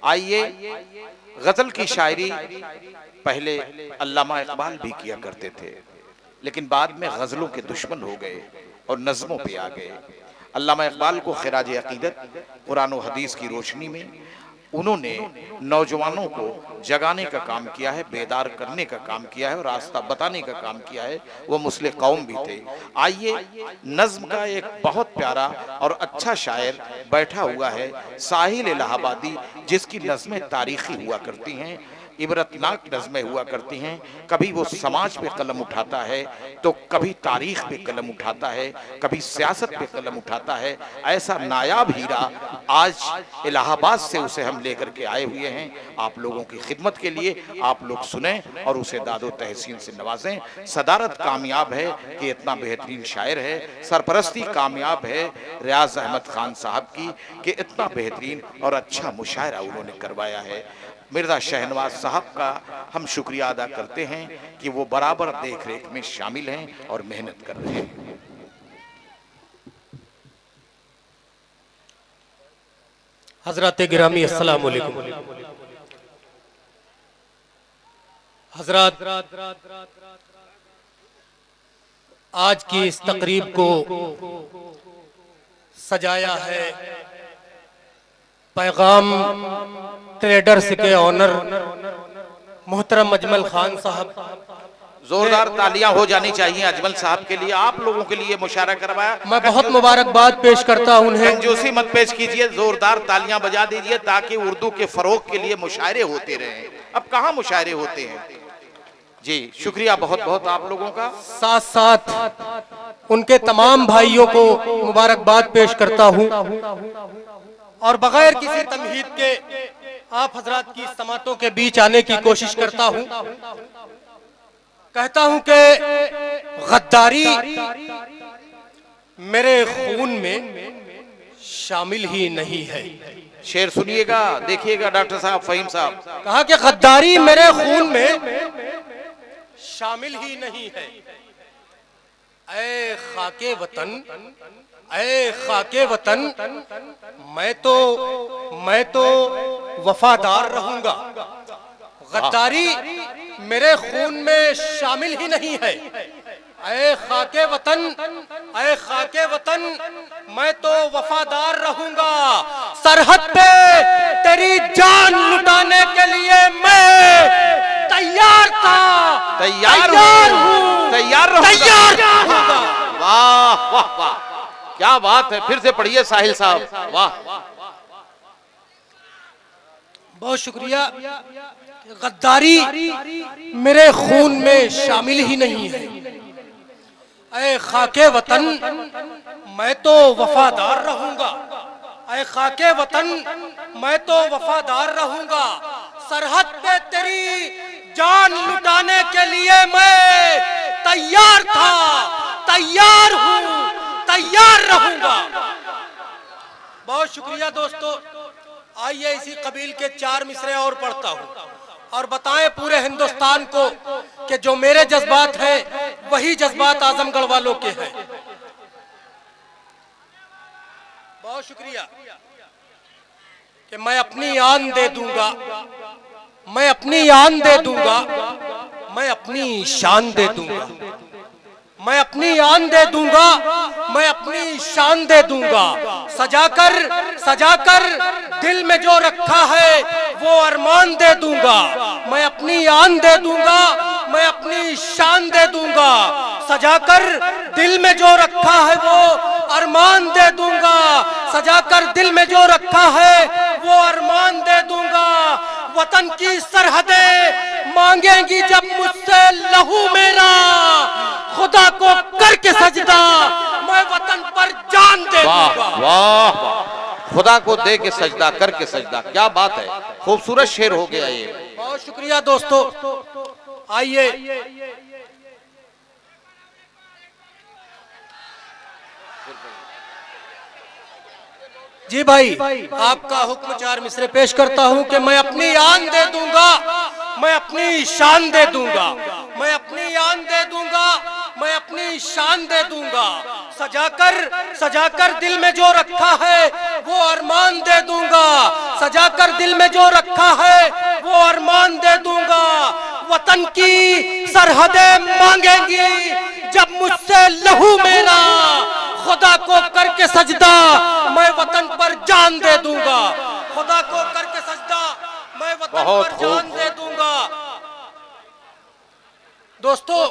आइए, गजल की शायरी पहले अल्लामा इकबाल भी किया करते थे, लेकिन बाद में गजलों के दुश्मन हो गए और नज़मों पे आ गए। अल्लामा इकबाल को खिराज अकीदत कुरान और हदीस की रोशनी में उन्होंने नौजवानों को जगाने का काम किया है, बेदार करने का काम किया है और रास्ता बताने का काम किया है। वो मुस्लिम कौम भी थे। आइए, नज्म का एक बहुत प्यारा और अच्छा शायर बैठा हुआ है, साहिल इलाहाबादी, जिसकी नज़में तारीखी हुआ करती हैं, इबरतनाक नज़में हुआ करती हैं। कभी वो समाज पे कलम उठाता है तो कभी तारीख पे कलम उठाता है, कभी सियासत पे कलम उठाता है। ऐसा नायाब हीरा आज इलाहाबाद से उसे हम लेकर के आए हुए हैं आप लोगों की खिदमत के लिए। आप लोग सुने और उसे दादो तहसीन से नवाजें। सदारत कामयाब है कि इतना बेहतरीन शायर है, सरपरस्ती कामयाब है रियाज अहमद खान साहब की कि इतना बेहतरीन और अच्छा मुशायरा उन्होंने करवाया है। मिर्जा शहनवाज साहब का हम शुक्रिया अदा करते हैं कि वो बराबर देख रेख में शामिल हैं और मेहनत कर रहे हैं। हजरत गिरामी अस्सलाम वालेकुम। हजरत, आज की इस तकरीब को सजाया है पैगाम ट्रेडर्स के ऑनर मोहतरम अजमल खान साहब। जोरदार तालियां हो जानी चाहिए अजमल साहब के लिए। आप लोगों के लिए मुशायरा करवाया, मैं बहुत मुबारकबाद पेश करता हूं उन्हें। कंजूसी मत पेश कीजिए, जोरदार तालियां बजा दीजिए ताकि उर्दू के फरोग के लिए मुशायरे होते रहें। अब कहाँ मुशायरे होते हैं जी। शुक्रिया बहुत बहुत आप लोगों का। साथ साथ उनके तमाम भाइयों को मुबारकबाद पेश करता हूं और बगैर किसी तमहीद के आप हजरात की समातों के बीच आने की कोशिश करता हूं। कहता हूं कि गद्दारी मेरे खून में शामिल ही नहीं है। शेर सुनिएगा, देखिएगा डॉक्टर साहब, फहीम साहब। कहा कि गद्दारी मेरे खून में शामिल ही नहीं है। ऐ खाके वतन, ऐ खाके वतन, मैं तो वफादार रहूंगा। गद्दारी मेरे खून में शामिल ही नहीं है। ऐ खाके वतन, ऐ खाके वतन, मैं तो वफादार रहूंगा। सरहद पे तेरी जान लुटाने के लिए मैं तैयार था, तैयार हूँ, तैयार रहूंगा। वाह वाह वाह, क्या बात है। फिर से पढ़िए साहिल साहब। वाह, बहुत शुक्रिया। गद्दारी मेरे खून में शामिल ही नहीं है। ऐ खाके वतन, मैं तो वफादार रहूंगा। ऐ खाके वतन, मैं तो वफादार रहूंगा। सरहद पे तेरी जान लुटाने के लिए मैं तैयार था, तैयार हूँ, तैयार रहूंगा। बहुत शुक्रिया दोस्तों। आइए इसी कबील के 4 मिसरे और पढ़ता हूँ और बताएं पूरे हिंदुस्तान को कि जो मेरे जज्बात हैं वही जज्बात आजमगढ़ वालों के हैं। बहुत शुक्रिया कि मैं अपनी आन दे दूंगा, मैं अपनी आन दे दूंगा, मैं अपनी शान दे दूंगा, मैं अपनी आन दे दूंगा, मैं अपनी शान दे दूंगा। सजाकर सजाकर दिल में जो रखा है वो अरमान दे दूंगा। मैं अपनी आन दे दूंगा, मैं अपनी शान दे दूंगा। सजाकर दिल में जो रखा है वो अरमान दे दूंगा। सजाकर दिल में जो रखा है वो अरमान दे दूंगा। वतन की सरहदें मांगेंगी जब मुझसे लहू मेरा, खुदा को करके सजदा मैं वतन पर जान दे दूंगा। वाह वाह, खुदा को दे के सजदा, करके सजदा। क्या बात है, खूबसूरत शेर हो गया ये। बहुत शुक्रिया दोस्तों। आइए जी भाई, आपका हुक्म 4 मिसरे पेश करता हूं कि मैं अपनी आन दे दूंगा, मैं अपनी शान दे दूंगा, मैं अपनी आन दे दूंगा, मैं अपनी शान दे दूंगा। सजाकर दिल में जो रखा है वो अरमान दे दूंगा। सजाकर दिल में जो रखा है वो अरमान दे दूंगा। वतन की सरहदें मांगेंगी जब मुझसे लहू मेरा, खुदा को करके सजदा मैं वतन पर जान दे दूंगा। खुदा को करके सजदा मैं वतन पर जान दे दूंगा। दोस्तों,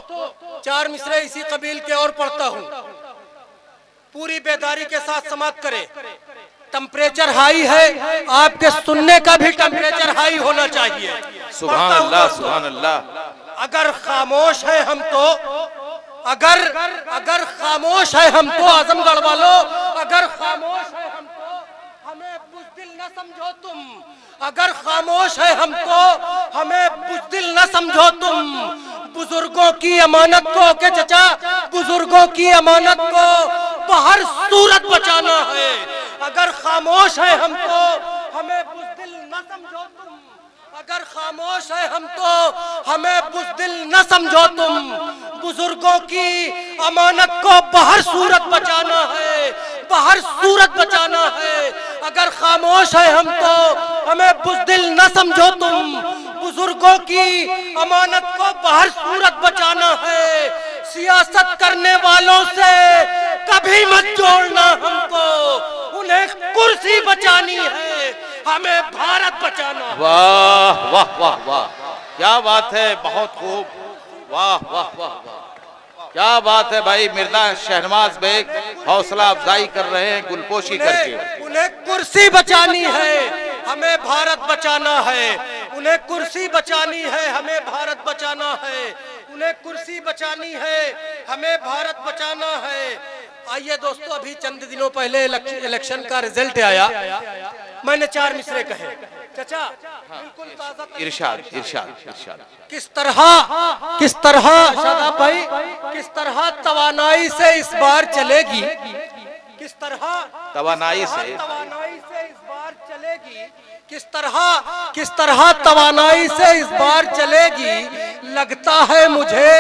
4 मिसरे इसी कबील के और पढ़ता हूं। पूरी बेदारी के साथ समाप्त करें। टेम्परेचर हाई है, आपके सुनने का भी टेम्परेचर हाई होना चाहिए। सुभान अल्लाह, सुभान अल्लाह। अगर खामोश है हम तो, अगर खामोश है हम तो, आजमगढ़ वालों, अगर खामोश है हम तो हमें बुज़दिल न समझो तुम। अगर खामोश है हम तो हमें बुज़दिल न समझो तुम। बुजुर्गों की अमानत को के चचा, बुजुर्गों की अमानत को बाहर सूरत बचाना है। अगर खामोश है हम तो हमें बुज़दिल न समझो तुम। अगर खामोश है हम तो हमें बुज़दिल न समझो तुम। बुजुर्गों की अमानत को बाहर सूरत बचाना है, बाहर सूरत बचाना है। अगर खामोश है हम तो हमें बुज़दिल न समझो तुम। बुजुर्गों की अमानत को बाहर सूरत बचाना है। सियासत करने वालों से कभी मत जोड़ना हमको, उन्हें कुर्सी बचानी है, हमें भारत बचाना है। वाह वाह वाह वाह, क्या बात है, बहुत खूब, वाह वाह वाह वाह, क्या बात है भाई। मिर्जा शहनवाज बेग हौसला अफजाई कर रहे हैं गुलपोशी करके। उन्हें कुर्सी बचानी है, हमें भारत बचाना है। उन्हें कुर्सी बचानी है, हमें भारत बचाना है। उन्हें कुर्सी बचानी है, हमें भारत बचाना है। आइए दोस्तों, अभी चंद दिनों पहले इलेक्शन का रिजल्ट आया। मैंने 4 मिसरे कहे चचा, बिल्कुल ताजा। इरशाद इरशाद इरशाद। किस तरह शादाब भाई, किस तरह तवानाई से इस बार चलेगी, किस तरह तवानाई से इस बार चलेगी, किस तरह तवानाई से इस बार चलेगी। लगता है मुझे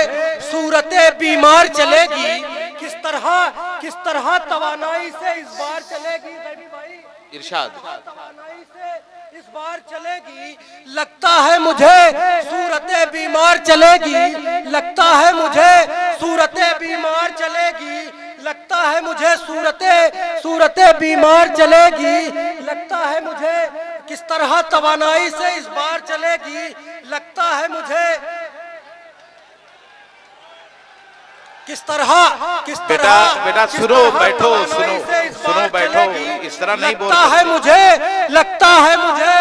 सूरतें बीमार चलेगी। किस तरह तवानाई से इस बार चलेगी भाई, इरशाद। तवानाई से इस बार चलेगी। लगता है मुझे सूरतें बीमार चलेगी। लगता है मुझे सूरतें बीमार चलेगी। लगता है मुझे सूरतें बीमार चलेगी। लगता है मुझे किस तरह तवानाई से इस बार चलेगी। लगता है मुझे किस तरह बेटा सुनो, बैठो, सुनो बैठो, इस तरह नहीं बोल। लगता है मुझे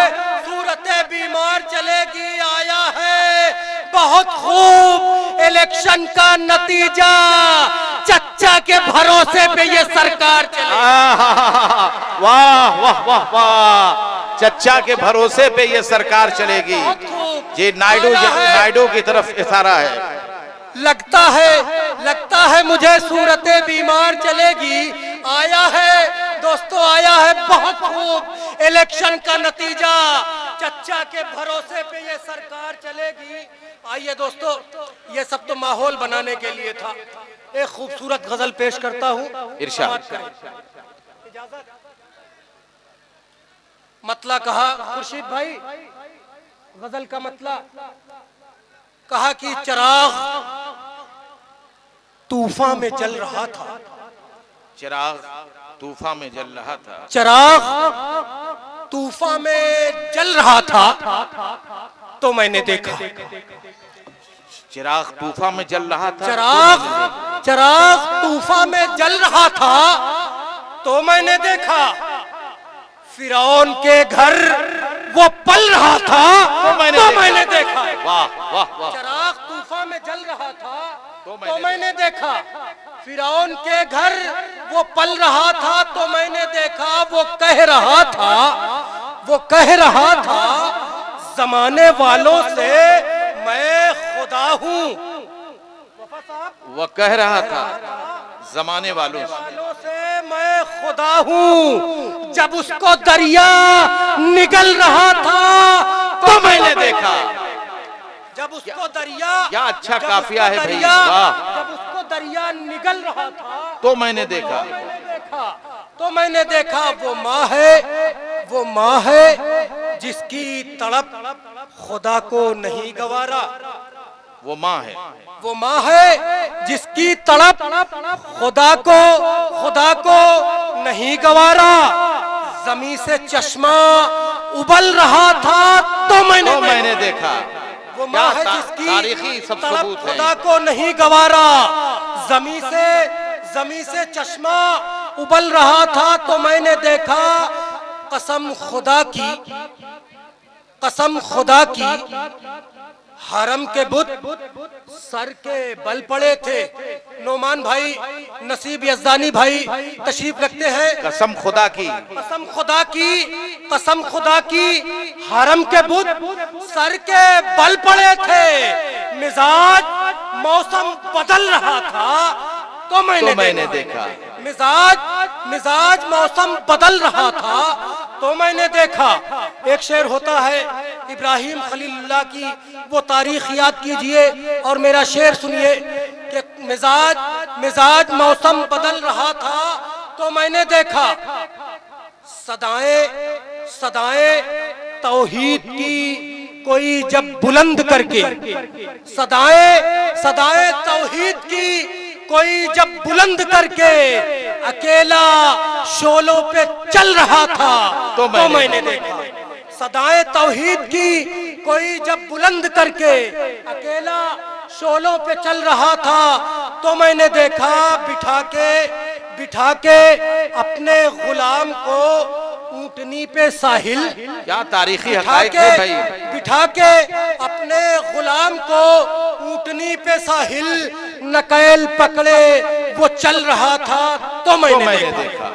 सूरतें बीमार चलेगी। आया है बहुत खूब इलेक्शन का नतीजा, चच्चा के भरोसे पे ये सरकार चलेगी। वाह वाह वाह वाह, चच्चा के भरोसे पे ये सरकार चलेगी। ये नायडू की तरफ इशारा है। लगता है मुझे सूरतें बीमार चलेगी। आया है दोस्तों, आया है बहुत खूब इलेक्शन का नतीजा, चच्चा के भरोसे पे ये सरकार चलेगी। आइए दोस्तों, ये सब तो माहौल बनाने के लिए था। एक खूबसूरत गजल पेश करता हूँ। इरशाद। इजाजत। मतला कहा खुर्शीद भाई, गजल का मतला कहा कि चिराग तूफान में जल रहा था। चिराग तूफान में जल रहा था। चिराग तूफान में जल रहा था तो मैंने देखा। चिराग तूफान में जल रहा था। चिराग तूफान में जल रहा था तो मैंने देखा। फिरौन के घर वो पल रहा था तो मैंने देखा। वाह वाह वाह। चिराग तूफान में जल रहा था तो मैंने देखा। फिरौन के घर वो पल रहा था तो मैंने देखा। वो कह रहा था जमाने वालों से मैं खुदा हूँ। वो कह रहा था जमाने वालों से मैं खुदा हूँ। जब उसको दरिया निगल रहा था तो मैंने देखा। जब उसको दरिया, क्या अच्छा काफिया है भैया। जब उसको दरिया निगल रहा था तो मैंने देखा तो मैंने देखा वो माँ है जिसकी तड़प खुदा को नहीं गवारा। वो माँ है, वो माँ है जिसकी तड़प खुदा को नहीं गवारा। जमी से चश्मा उबल रहा था तो मैंने देखा। वो माँ है जिसकी तारीखी सब तड़प सबूत है। खुदा को नहीं गवारा। जमी से चश्मा उबल रहा था तो मैंने देखा। कसम खुदा की हरम के बुत सर के बल पड़े थे। नोमान भाई, नसीब यज़दानी भाई तशरीफ रखते हैं। कसम खुदा की हरम के बुत सर के बल पड़े थे। मिजाज मौसम बदल रहा था तो मैंने देखा। मिजाज मौसम बदल रहा था तो मैंने देखा। एक शेर होता है इब्राहिम खलीलुल्लाह की, वो तारीख याद कीजिए और मेरा शेर सुनिए कि मिजाज मौसम बदल रहा था तो मैंने देखा। सदाएं तौहीद की कोई जब बुलंद करके, सदाएं तौहीद की कोई जब बुलंद करके अकेला शोलों पे चल रहा था तो मैंने देखा। सदाएं तौहीद की कोई जब बुलंद करके अकेला शोलों पे चल रहा था तो मैंने देखा। बिठा के अपने गुलाम को ऊंटनी पे साहिल, क्या तारीखी हक़ाइक़ है भाई। बिठा के अपने गुलाम को ऊंटनी पे साहिल नकेल पकड़े वो चल रहा था तो मैंने देखा।